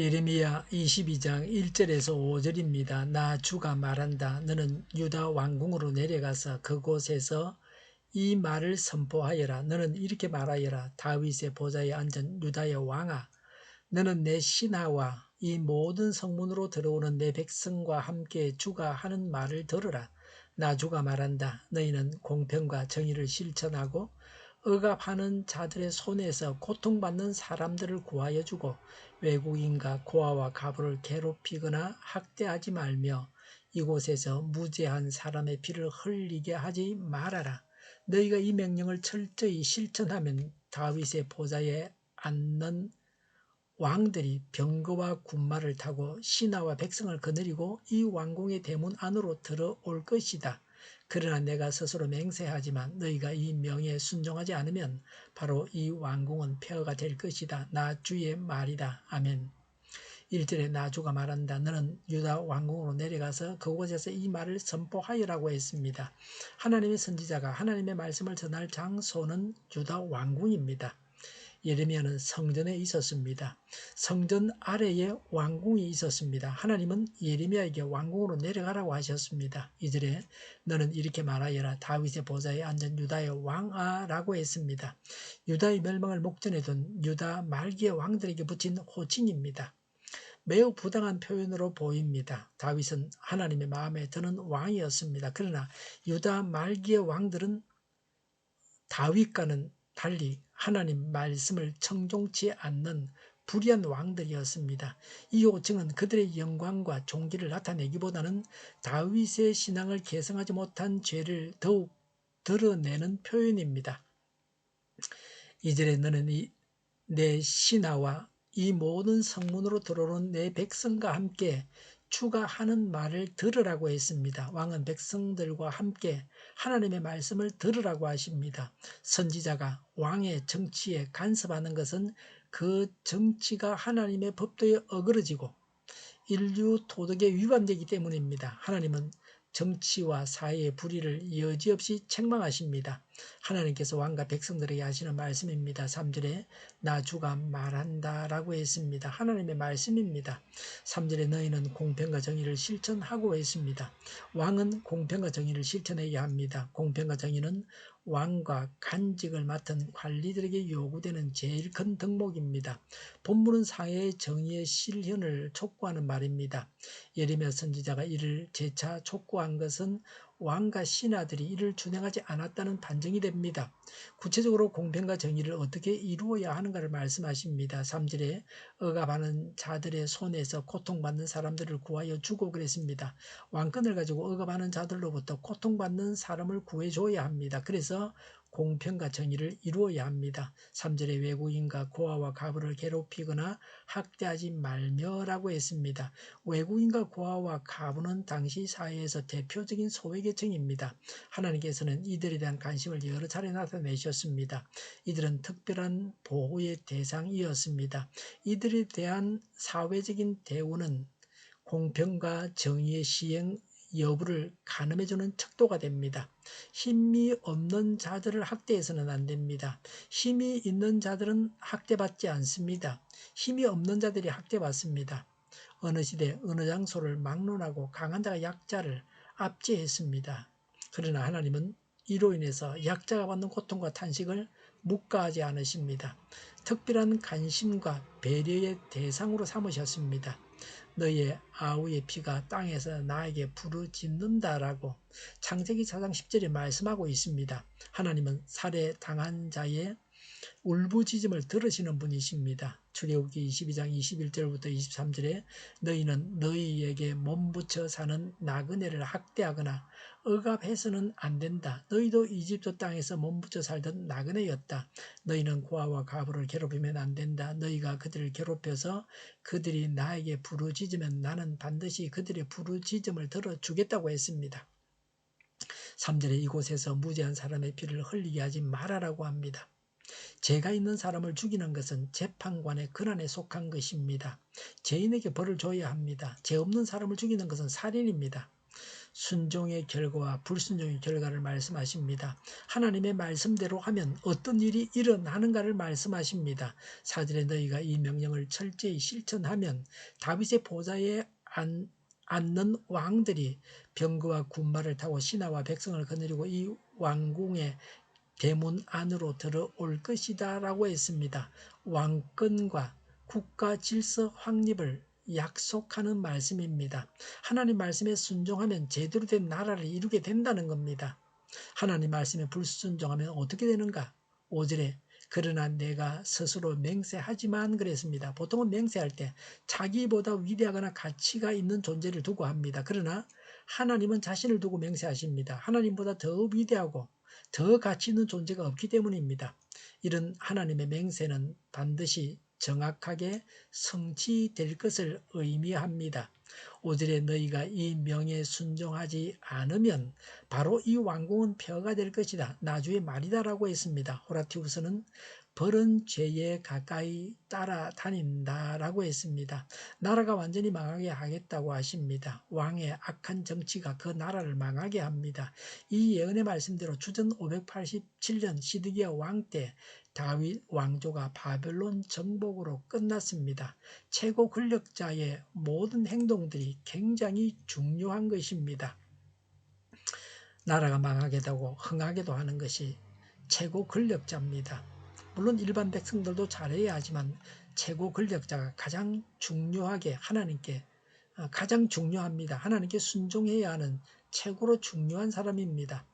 예레미야 22장 1절에서 5절입니다. 나 주가 말한다. 너는 유다 왕궁으로 내려가서 그곳에서 이 말을 선포하여라. 너는 이렇게 말하여라. 다윗의 보좌에 앉은 유다의 왕아, 너는 내 신하와 이 모든 성문으로 들어오는 내 백성과 함께 주가 하는 말을 들으라. 나 주가 말한다. 너희는 공평과 정의를 실천하고 억압하는 자들의 손에서 고통받는 사람들을 구하여 주고 외국인과 고아와 가부를 괴롭히거나 학대하지 말며 이곳에서 무죄한 사람의 피를 흘리게 하지 말아라. 너희가 이 명령을 철저히 실천하면 다윗의 보좌에 앉는 왕들이 병거와 군마를 타고 신하와 백성을 거느리고 이 왕궁의 대문 안으로 들어올 것이다. 그러나 내가 스스로 맹세하지만 너희가 이 명에 순종하지 않으면 바로 이 왕궁은 폐허가 될 것이다. 나 주의 말이다. 아멘. 1절에 나 주가 말한다. 너는 유다 왕궁으로 내려가서 그곳에서 이 말을 선포하여라고 했습니다. 하나님의 선지자가 하나님의 말씀을 전할 장소는 유다 왕궁입니다. 예레미야는 성전에 있었습니다. 성전 아래에 왕궁이 있었습니다. 하나님은 예레미야에게 왕궁으로 내려가라고 하셨습니다. 2절에 너는 이렇게 말하여라. 다윗의 보좌에 앉은 유다의 왕아 라고 했습니다. 유다의 멸망을 목전에 둔 유다 말기의 왕들에게 붙인 호칭입니다. 매우 부당한 표현으로 보입니다. 다윗은 하나님의 마음에 드는 왕이었습니다. 그러나 유다 말기의 왕들은 다윗과는 달리 하나님 말씀을 청종치 않는 불의한 왕들이었습니다. 이 호칭은 그들의 영광과 종기를 나타내기보다는 다윗의 신앙을 계승하지 못한 죄를 더욱 드러내는 표현입니다. 2절에 너는 내 신하와 이 모든 성문으로 들어오는 내 백성과 함께 주가 하는 말을 들으라고 했습니다. 왕은 백성들과 함께 하나님의 말씀을 들으라고 하십니다. 선지자가 왕의 정치에 간섭하는 것은 그 정치가 하나님의 법도에 어그러지고 인류 도덕에 위반되기 때문입니다. 하나님은 정치와 사회의 불의를 여지없이 책망하십니다. 하나님께서 왕과 백성들에게 하시는 말씀입니다. 3절에 나 주가 말한다 라고 했습니다. 하나님의 말씀입니다. 3절에 너희는 공평과 정의를 실천하고 했습니다. 왕은 공평과 정의를 실천해야 합니다. 공평과 정의는 왕과 간직을 맡은 관리들에게 요구되는 제일 큰 덕목입니다. 본문은 사회의 정의의 실현을 촉구하는 말입니다. 예레미야 선지자가 이를 재차 촉구한 것은 왕과 신하들이 이를 준행하지 않았다는 판정이 됩니다. 구체적으로 공평과 정의를 어떻게 이루어야 하는가를 말씀하십니다. 3절에 억압하는 자들의 손에서 고통받는 사람들을 구하여 주고 그랬습니다. 왕권을 가지고 억압하는 자들로부터 고통받는 사람을 구해줘야 합니다. 그래서 공평과 정의를 이루어야 합니다. 3절에 외국인과 고아와 가부를 괴롭히거나 학대하지 말며라고 했습니다. 외국인과 고아와 가부는 당시 사회에서 대표적인 소외계층입니다. 하나님께서는 이들에 대한 관심을 여러 차례 나타내셨습니다. 이들은 특별한 보호의 대상이었습니다. 이들에 대한 사회적인 대우는 공평과 정의의 시행 여부를 가늠해주는 척도가 됩니다. 힘이 없는 자들을 학대해서는 안 됩니다. 힘이 있는 자들은 학대받지 않습니다. 힘이 없는 자들이 학대받습니다. 어느 시대 어느 장소를 막론하고 강한 자가 약자를 압제했습니다. 그러나 하나님은 이로 인해서 약자가 받는 고통과 탄식을 묵과하지 않으십니다. 특별한 관심과 배려의 대상으로 삼으셨습니다. 너희의 아우의 피가 땅에서 나에게 부르짖는다라고 창세기 4장 10절에 말씀하고 있습니다. 하나님은 살해당한 자의 울부짖음을 들으시는 분이십니다. 출애굽기 22장 21절부터 23절에 너희는 너희에게 몸붙여 사는 나그네를 학대하거나 억압해서는 안 된다. 너희도 이집트 땅에서 몸붙여 살던 나그네였다. 너희는 고아와 가부를 괴롭히면 안 된다. 너희가 그들을 괴롭혀서 그들이 나에게 부르짖으면 나는 반드시 그들의 부르짖음을 들어주겠다고 했습니다. 3절에 이곳에서 무죄한 사람의 피를 흘리게 하지 말아라고 합니다. 죄가 있는 사람을 죽이는 것은 재판관의 권한에 속한 것입니다. 죄인에게 벌을 줘야 합니다. 죄 없는 사람을 죽이는 것은 살인입니다. 순종의 결과와 불순종의 결과를 말씀하십니다. 하나님의 말씀대로 하면 어떤 일이 일어나는가를 말씀하십니다. 4절에 너희가 이 명령을 철저히 실천하면 다윗의 보좌에 앉는 왕들이 병거와 군마를 타고 신하와 백성을 거느리고 이 왕궁의 대문 안으로 들어올 것이다 라고 했습니다. 왕권과 국가 질서 확립을 약속하는 말씀입니다. 하나님 말씀에 순종하면 제대로 된 나라를 이루게 된다는 겁니다. 하나님 말씀에 불순종하면 어떻게 되는가? 5절에 그러나 내가 스스로 맹세하지만 그랬습니다. 보통은 맹세할 때 자기보다 위대하거나 가치가 있는 존재를 두고 합니다. 그러나 하나님은 자신을 두고 맹세하십니다. 하나님보다 더 위대하고 더 가치 있는 존재가 없기 때문입니다. 이런 하나님의 맹세는 반드시 정확하게 성취될 것을 의미합니다. 5절에 너희가 이 명에 순종하지 않으면 바로 이 왕궁은 폐허가 될 것이다. 나주의 말이다 라고 했습니다. 호라티우스는 벌은 죄에 가까이 따라다닌다 라고 했습니다. 나라가 완전히 망하게 하겠다고 하십니다. 왕의 악한 정치가 그 나라를 망하게 합니다. 이 예언의 말씀대로 주전 587년 시드기야 왕 때 다윗 왕조가 바벨론 정복으로 끝났습니다. 최고 권력자의 모든 행동들이 굉장히 중요한 것입니다. 나라가 망하게 되고 흥하게도 하는 것이 최고 권력자입니다. 물론 일반 백성들도 잘해야 하지만 최고 권력자가 가장 중요하게 하나님께 가장 중요합니다. 하나님께 순종해야 하는 최고로 중요한 사람입니다.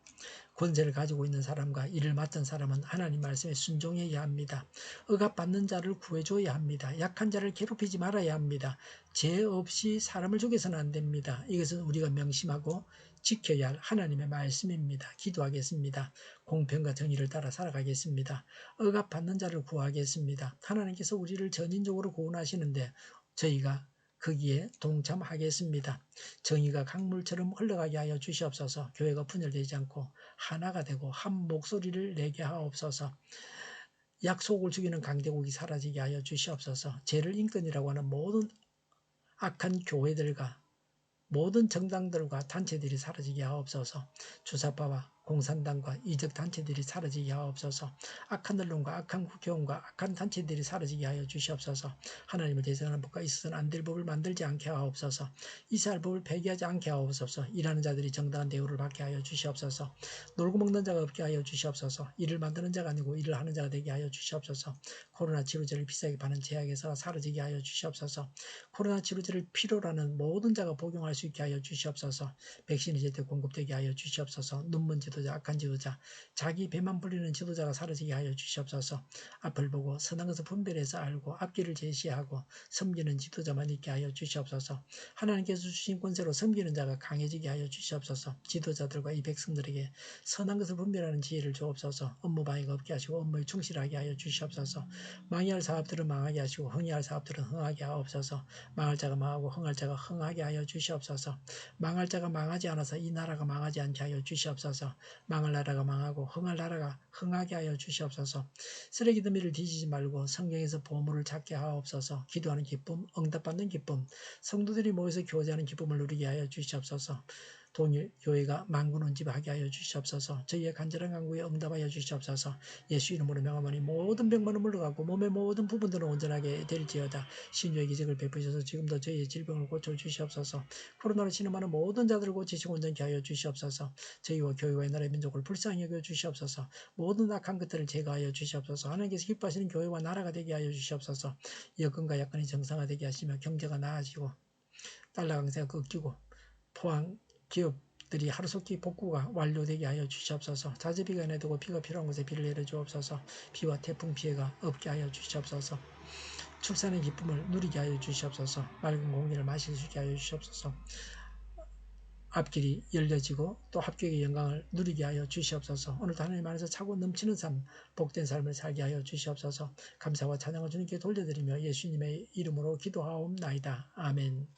권세를 가지고 있는 사람과 일을 맡은 사람은 하나님 말씀에 순종해야 합니다. 억압받는 자를 구해줘야 합니다. 약한 자를 괴롭히지 말아야 합니다. 죄 없이 사람을 죽여서는 안 됩니다. 이것은 우리가 명심하고 지켜야 할 하나님의 말씀입니다. 기도하겠습니다. 공평과 정의를 따라 살아가겠습니다. 억압받는 자를 구하겠습니다. 하나님께서 우리를 전인적으로 구원하시는데 저희가 거기에 동참하겠습니다. 정의가 강물처럼 흘러가게 하여 주시옵소서. 교회가 분열되지 않고 하나가 되고 한 목소리를 내게 하옵소서. 약속을 죽이는 강대국이 사라지게 하여 주시옵소서. 죄를 인권이라고 하는 모든 악한 교회들과 모든 정당들과 단체들이 사라지게 하옵소서. 주사파와 공산당과 이적 단체들이 사라지게 하옵소서. 악한 언론과 악한 국회의원과 악한 단체들이 사라지게 하여 주시옵소서. 하나님을 대적하는 법과 있어서는 안 될 법을 만들지 않게 하옵소서. 이스라엘 법을 폐기하지 않게 하옵소서. 일하는 자들이 정당한 대우를 받게 하여 주시옵소서. 놀고 먹는 자가 없게 하여 주시옵소서. 일을 만드는 자가 아니고 일을 하는 자가 되게 하여 주시옵소서. 코로나 치료제를 비싸게 파는 제약에서 사라지게 하여 주시옵소서. 코로나 치료제를 필요로 하는 모든 자가 복용할 수 있게 하여 주시옵소서. 백신이 제때 공급되게 하여 주시옵소서. 눈먼 지도자, 악한 지도자, 자기 배만 불리는 지도자가 사라지게 하여 주시옵소서. 앞을 보고 선한 것을 분별해서 알고 앞길을 제시하고 섬기는 지도자만 있게 하여 주시옵소서. 하나님께서 주신 권세로 섬기는 자가 강해지게 하여 주시옵소서. 지도자들과 이 백성들에게 선한 것을 분별하는 지혜를 주옵소서. 업무 방해가 없게 하시고 업무에 충실하게 하여 주시옵소서. 망할 사업들은 망하게 하시고 흥할 사업들은 흥하게 하옵소서. 망할 자가 망하고 흥할 자가 흥하게 하여 주시옵소서. 망할 자가 망하지 않아서 이 나라가 망하지 않게 하여 주시옵소서. 망할 나라가 망하고 흥할 나라가 흥하게 하여 주시옵소서. 쓰레기 더미를 뒤지지 말고 성경에서 보물을 찾게 하옵소서. 기도하는 기쁨, 응답받는 기쁨, 성도들이 모여서 교제하는 기쁨을 누리게 하여 주시옵소서. 동일 교회가 만군원집하게 하여 주시옵소서. 저희의 간절한 간구에 응답하여 주시옵소서. 예수 이름으로 명하노니 모든 병만은 물러가고 몸의 모든 부분들은 온전하게 될지어다. 신유의 기적을 베푸셔서 지금도 저희의 질병을 고쳐주시옵소서. 코로나로 신음하는 모든 자들을 고치시고 온전케 하여 주시옵소서. 저희와 교회와 이 나라의 민족을 불쌍히 여겨 주시옵소서. 모든 악한 것들을 제거하여 주시옵소서. 하나님께서 기뻐하시는 교회와 나라가 되게 하여 주시옵소서. 여건과 약건이 정상화되게 하시며 경제가 나아지고 달러 강세가 꺾이고 포항 기업들이 하루속히 복구가 완료되게 하여 주시옵소서. 자재비가 내두고 비가 필요한 곳에 비를 내려 주옵소서. 비와 태풍 피해가 없게 하여 주시옵소서. 출산의 기쁨을 누리게 하여 주시옵소서. 맑은 공기를 마실 수 있게 하여 주시옵소서. 앞길이 열려지고 또 합격의 영광을 누리게 하여 주시옵소서. 오늘도 하나님 안에서 차고 넘치는 삶, 복된 삶을 살게 하여 주시옵소서. 감사와 찬양을 주님께 돌려드리며 예수님의 이름으로 기도하옵나이다. 아멘.